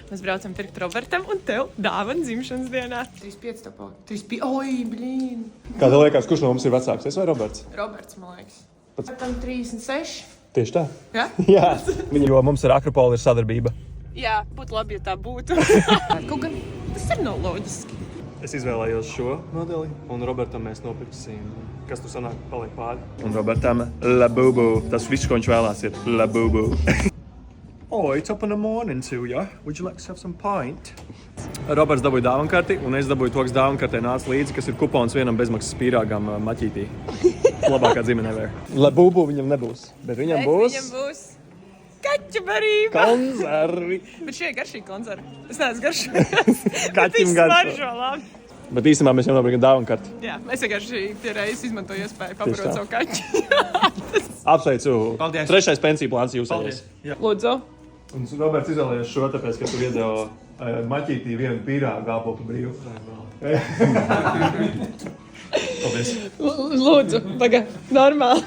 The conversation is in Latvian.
Mēs braucam pirkt Robertam un tev dāvanu dzimšanas dienā. 35 tev paliek. 35. Oi, blīn. Kā tev liekas, kurš no mums ir vecāks? Es vai Roberts? Roberts, man liekas. Tam 36. Tieši tā. Ja? Jā. Jo mums ar Akropola ir sadarbība. Jā, būtu labi, ja tā būtu. Kaut gan tas ir nav loģiski. Es izvēlējos šo modeli, un Robertam mēs nopirksim, kas tur sanāk, paliek pāri. Un Robertam Labubu. Tas viss, ko viņš vēlās, ir Labubu. Oh, it's up in the morning too, yeah? Would you like to have some pint? Roberts dabūja dāvankarti, un es dabūju to, kas dāvankartē nāca līdzi, kas ir kupons vienam bezmaksas pīrāgam maķītī. Labākā dzimene ever. Labubu viņam nebūs, bet viņam būs kaķu barība. Konservi. Bet šie ir garšīgi konservi. Es neesmu garšīgs. Kaķim garšo. Labi. Bet īstenībā mēs jau nopirkam dāvankarti. Jā, es vienkārši reizes izmantoju iespēju Tieši pabarot tā. savu kaķi. Apsveicu. Paldies. 3. pensiju plāns jūsējais. Lūdzu. Un Roberts izvēlējās šo, tāpēc, ka tu iedeva maķītī vienu pīrāgu gābo pa brīvu. Paldies. Lūdzu, tagad normāli.